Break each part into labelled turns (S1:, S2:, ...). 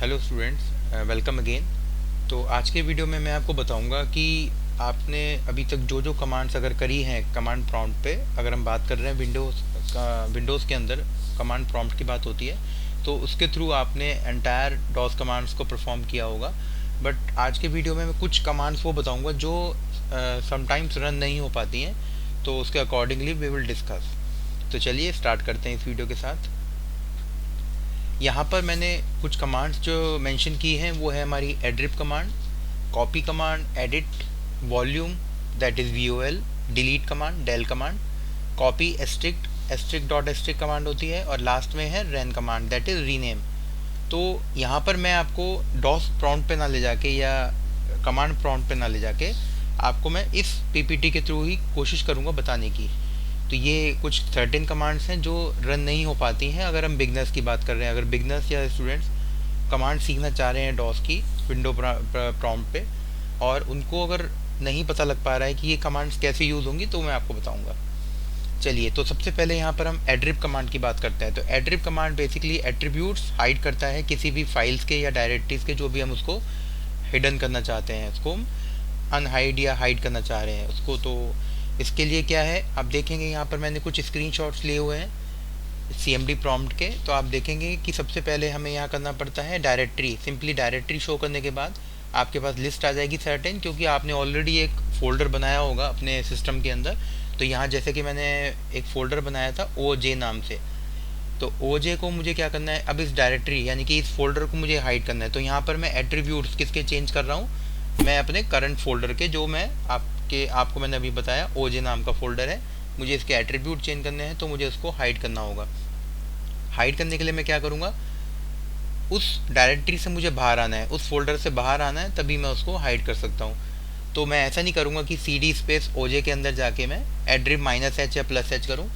S1: Hello students, welcome again. तो आज के वीडियो में मैं आपको बताऊंगा कि आपने अभी तक जो जो कमांड्स अगर करी हैं कमांड प्रॉम्प्ट पे, अगर हम बात कर रहे हैं विंडोज़ के अंदर कमांड प्रॉम्प्ट की बात होती है, तो उसके थ्रू आपने एंटायर डॉस कमांड्स को परफॉर्म किया होगा। बट आज के वीडियो में मैं कुछ कमांड्स वो बताऊंगा जो समटाइम्स रन नहीं हो पाती हैं, तो उसके अकॉर्डिंगली वी विल डिस्कस। तो चलिए स्टार्ट करते हैं इस वीडियो के साथ। यहाँ पर मैंने कुछ कमांड्स जो मेंशन की हैं वो है हमारी attrib command, copy command, edit, volume that is VOL, delete command, del command, copy asterisk dot asterisk command होती है, और लास्ट में है ren command that is rename. तो यहाँ पर मैं आपको डॉस प्रॉम्प्ट पे ना ले जाके या कमांड प्रॉम्प्ट पे ना ले जाके आपको मैं इस PPT के थ्रू ही कोशिश करूँगा बताने की। तो ये कुछ सर्टेन कमांड्स हैं जो रन नहीं हो पाती हैं अगर हम बिगनर्स की बात कर रहे हैं। अगर बिगनर्स या स्टूडेंट्स कमांड सीखना चाह रहे हैं डॉस की विंडो प्रॉम्प्ट पे, और उनको अगर नहीं पता लग पा रहा है कि ये कमांड्स कैसे यूज़ होंगी, तो मैं आपको बताऊंगा। चलिए, तो सबसे पहले यहाँ पर हम एड्रिप कमांड की बात करते हैं। तो एड्रिप कमांड बेसिकली एट्रीब्यूट्स हाइड करता है, किसी भी फाइल्स के या डायरेक्टरीज के जो भी हम उसको हिडन करना चाहते हैं, उसको हम अनहाइड या हाइड करना चाह रहे हैं उसको। तो इसके लिए क्या है, आप देखेंगे यहाँ पर मैंने कुछ स्क्रीनशॉट्स लिए हुए हैं CMD प्रॉम्प्ट के। तो आप देखेंगे कि सबसे पहले हमें यहाँ करना पड़ता है डायरेक्टरी। सिंपली डायरेक्टरी शो करने के बाद आपके पास लिस्ट आ जाएगी सर्टेन, क्योंकि आपने ऑलरेडी एक फ़ोल्डर बनाया होगा अपने सिस्टम के अंदर। तो यहाँ जैसे कि मैंने एक फ़ोल्डर बनाया था OJ नाम से, तो OJ को मुझे क्या करना है, अब इस डायरेक्टरी यानी कि इस फोल्डर को मुझे हाइड करना है। तो यहाँ पर मैं एट्रीब्यूट्स किसके चेंज कर रहा हूँ, मैं अपने करंट फोल्डर के, जो मैं आपको मैंने अभी बताया OJ नाम का फोल्डर है, मुझे इसके एट्रीब्यूट चेंज करने हैं, तो मुझे उसको हाइड करना होगा। हाइड करने के लिए मैं क्या करूँगा, उस डायरेक्टरी से मुझे बाहर आना है, उस फोल्डर से बाहर आना है, तभी मैं उसको हाइड कर सकता हूँ। तो मैं ऐसा नहीं करूँगा कि CD स्पेस OJ के अंदर जाके मैं एड्रिप -H या +H करूँ।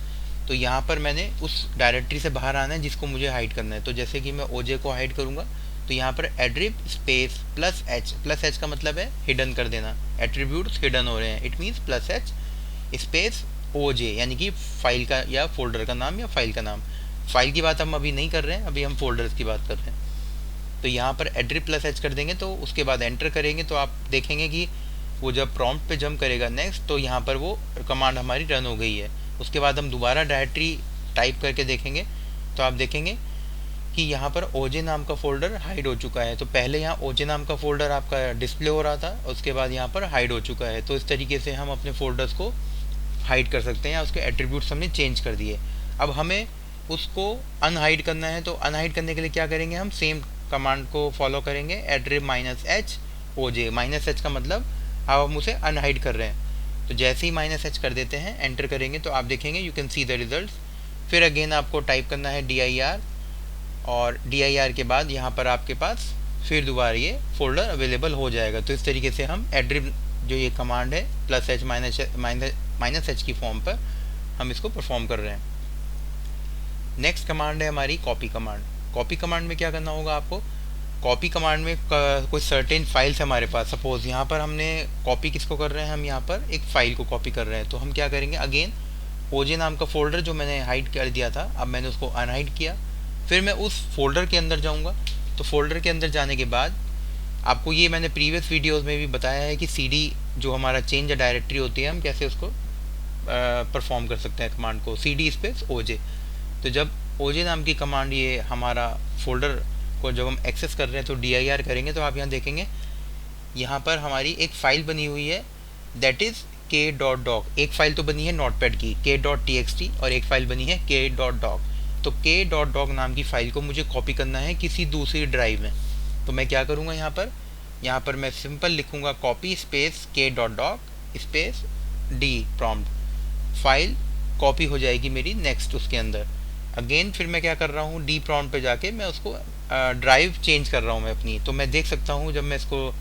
S1: तो यहाँ पर मैंने उस डायरेक्टरी से बाहर आना है जिसको मुझे हाइड करना है। तो जैसे कि मैं OJ को हाइड करूँगा, तो यहाँ पर एड्रिप स्पेस +H का मतलब है हिडन कर देना, एट्रीब्यूट्स हिडन हो रहे हैं, it means +H space OJ, यानी कि फाइल का या फोल्डर का नाम या फाइल का नाम। फाइल की बात हम अभी नहीं कर रहे हैं, अभी हम फोल्डर्स की बात कर रहे हैं। तो यहाँ पर एड्रिप +H कर देंगे, तो उसके बाद एंटर करेंगे, तो आप देखेंगे कि वो जब प्रॉम्प्ट पे जंप करेगा नेक्स्ट, तो यहाँ पर वो कमांड हमारी रन हो गई है। उसके बाद हम दोबारा डायरेक्टरी टाइप करके देखेंगे, तो आप देखेंगे कि यहाँ पर OJ नाम का फोल्डर हाइड हो चुका है। तो पहले यहाँ OJ नाम का फोल्डर आपका डिस्प्ले हो रहा था, उसके बाद यहाँ पर हाइड हो चुका है। तो इस तरीके से हम अपने फोल्डर्स को हाइड कर सकते हैं, या उसके एट्रीब्यूट्स हमने चेंज कर दिए। अब हमें उसको अनहाइड करना है, तो अनहाइड करने के लिए क्या करेंगे, हम सेम कमांड को फॉलो करेंगे, एड्रिप -H OJ। -H का मतलब अब हम उसे अनहाइड कर रहे हैं। तो जैसे ही -H कर देते हैं, एंटर करेंगे, तो आप देखेंगे you can see the results. फिर अगेन आपको टाइप करना है dir, और dir के बाद यहाँ पर आपके पास फिर दोबारा ये फोल्डर अवेलेबल हो जाएगा। तो इस तरीके से हम एड्रिप जो ये कमांड है +H -H की फॉर्म पर हम इसको परफॉर्म कर रहे हैं। नेक्स्ट कमांड है हमारी कॉपी कमांड। कॉपी कमांड में क्या करना होगा आपको, कॉपी कमांड में कोई सर्टेन फाइल्स हमारे पास, सपोज यहाँ पर हमने कॉपी किसको कर रहे हैं, हम यहाँ पर एक फाइल को कॉपी कर रहे हैं। तो हम क्या करेंगे, अगेन OJ नाम का फोल्डर जो मैंने हाइड कर दिया था, अब मैंने उसको अनहाइड किया। फिर मैं उस फोल्डर के अंदर जाऊँगा। तो फोल्डर के अंदर जाने के बाद आपको ये मैंने प्रीवियस वीडियोज़ में भी बताया है कि CD जो हमारा चेंज डायरेक्टरी होती है, हम कैसे उसको परफॉर्म कर सकते हैं कमांड को, CD स्पेस OJ। तो जब OJ नाम की कमांड ये हमारा फोल्डर को जब हम एक्सेस कर रहे हैं, तो dir करेंगे, तो आप यहाँ देखेंगे यहाँ पर हमारी एक फ़ाइल बनी हुई है दैट इज़ k.doc। एक फ़ाइल तो बनी है नोटपैड की k.txt, और एक फ़ाइल बनी है k.doc। तो k.doc नाम की फ़ाइल को मुझे कॉपी करना है किसी दूसरी ड्राइव में। तो मैं क्या करूँगा, यहाँ पर मैं सिंपल लिखूँगा copy space k.doc space d prompt, file copy हो जाएगी मेरी नेक्स्ट उसके अंदर। अगेन फिर मैं क्या कर रहा हूँ, D प्रॉम्प्ट पे जाके मैं उसको ड्राइव चेंज कर रहा हूँ मैं अपनी। तो मैं देख सकता हूँ जब मैं इसको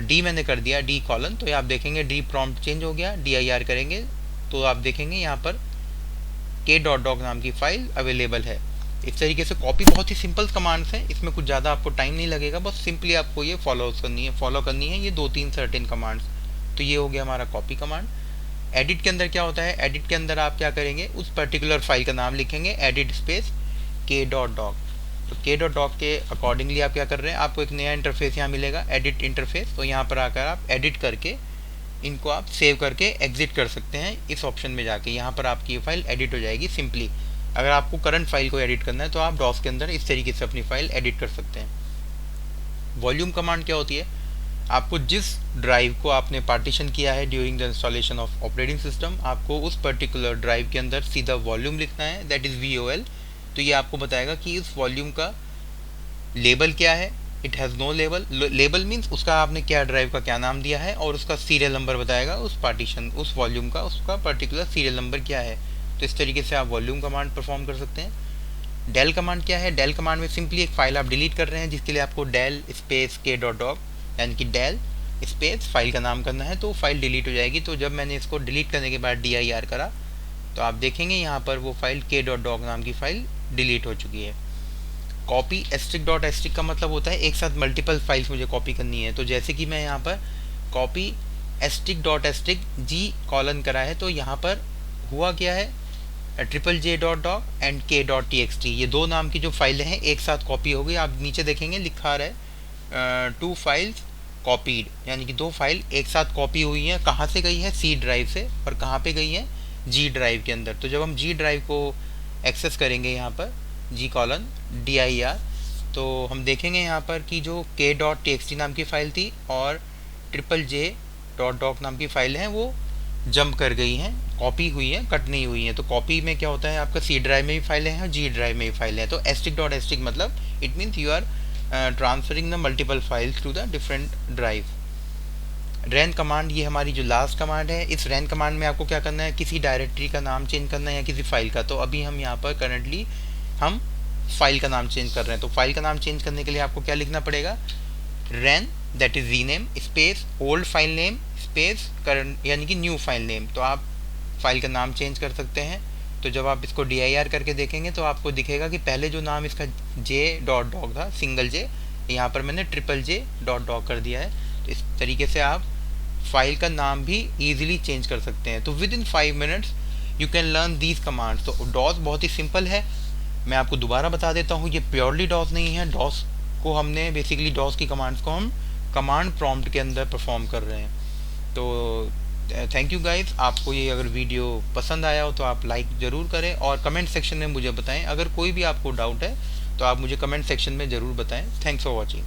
S1: D मैंने कर दिया D कॉलन, तो आप देखेंगे D प्रॉम्प्ट चेंज हो गया। dir करेंगे तो आप देखेंगे यहाँ पर k.doc नाम की फ़ाइल अवेलेबल है। इस तरीके से कॉपी बहुत ही सिंपल कमांड्स हैं, इसमें कुछ ज़्यादा आपको टाइम नहीं लगेगा, बस सिंपली आपको ये फॉलो करनी है ये 2-3 सर्टेन कमांड्स। तो ये हो गया हमारा कॉपी कमांड। एडिट के अंदर क्या होता है, एडिट के अंदर आप क्या करेंगे, उस पर्टिकुलर फाइल का नाम लिखेंगे एडिट स्पेस k.doc। तो k.doc के अकॉर्डिंगली आप क्या कर रहे हैं, आपको एक नया इंटरफेस यहाँ मिलेगा, एडिट इंटरफेस। तो यहाँ पर आकर आप एडिट करके इनको आप सेव करके एग्जिट कर सकते हैं इस ऑप्शन में जाके। यहाँ पर आपकी ये फाइल एडिट हो जाएगी सिंपली। अगर आपको करंट फाइल को एडिट करना है तो आप डॉस के अंदर इस तरीके से अपनी फाइल एडिट कर सकते हैं। वॉल्यूम कमांड क्या होती है, आपको जिस ड्राइव को आपने पार्टीशन किया है during the installation of operating system, आपको उस पर्टिकुलर ड्राइव के अंदर सीधा वॉल्यूम लिखना है, दैट इज़ VOL। तो ये आपको बताएगा कि इस वॉल्यूम का लेबल क्या है। It has no label. Label means उसका आपने क्या ड्राइव का क्या नाम दिया है, और उसका सीरियल नंबर बताएगा उस पार्टीशन, उस वॉल्यूम का उसका पर्टिकुलर सीरियल नंबर क्या है। तो इस तरीके से आप वॉल्यूम कमांड परफॉर्म कर सकते हैं। डेल कमांड क्या है, डेल कमांड में सिंपली एक फाइल आप डिलीट कर रहे हैं, जिसके लिए आपको डेल स्पेस k.doc यानी कि डेल स्पेस फाइल का नाम करना है, तो फाइल डिलीट हो जाएगी। तो जब मैंने इसको डिलीट करने के बाद dir करा तो आप देखेंगे यहाँ पर वो फाइल k.doc नाम की फाइल डिलीट हो चुकी है। कॉपी *.strict का मतलब होता है एक साथ मल्टीपल फाइल्स मुझे कॉपी करनी है। तो जैसे कि मैं यहाँ पर कॉपी *.strict g कॉलन करा है, तो यहाँ पर हुआ क्या है, j.doc एंड k.txt, ये दो नाम की जो फाइलें हैं एक साथ कॉपी हो गई। आप नीचे देखेंगे लिखा रहा है 2 फाइल्स कॉपीड, यानी कि 2 फाइल एक साथ कॉपी हुई हैं। कहाँ से गई है, C ड्राइव से, और कहाँ पे गई है, G ड्राइव के अंदर। तो जब हम G ड्राइव को एक्सेस करेंगे यहाँ पर g:dir, तो हम देखेंगे यहाँ पर कि जो k.txt नाम की फ़ाइल थी और j.doc नाम की फ़ाइल हैं वो जंप कर गई हैं, कॉपी हुई हैं, कट नहीं हुई हैं। तो कॉपी में क्या होता है, आपका C ड्राइव में भी फाइलें हैं और G ड्राइव में भी फाइलें हैं। तो *.strict मतलब it means you are transferring the multiple files to the different drive. Ran command, ये हमारी जो लास्ट कमांड है। इस रैन कमांड में आपको क्या करना है, किसी डायरेक्टरी का नाम चेंज करना है या किसी फाइल का। तो अभी हम यहाँ पर करंटली हम फाइल का नाम चेंज कर रहे हैं। तो फाइल का नाम चेंज करने के लिए आपको क्या लिखना पड़ेगा, ren that is rename space old file name space current यानी कि न्यू फाइल नेम। तो आप फाइल का नाम चेंज कर सकते हैं। तो जब आप इसको dir करके देखेंगे तो आपको दिखेगा कि पहले जो नाम इसका j.doc था, सिंगल j, यहाँ पर मैंने j.doc कर दिया है। तो इस तरीके से आप फाइल का नाम भी ईजिली चेंज कर सकते हैं। तो with in 5 minutes you can learn these commands. तो डॉस बहुत ही सिंपल है, मैं आपको दोबारा बता देता हूँ, ये प्योरली डॉस नहीं है। डॉस को हमने बेसिकली डॉस की कमांड्स को हम कमांड प्रॉम्प्ट के अंदर परफॉर्म कर रहे हैं। तो थैंक यू गाइस। आपको ये अगर वीडियो पसंद आया हो तो आप लाइक ज़रूर करें और कमेंट सेक्शन में मुझे बताएं। अगर कोई भी आपको डाउट है तो आप मुझे कमेंट सेक्शन में ज़रूर बताएं। Thanks for watching.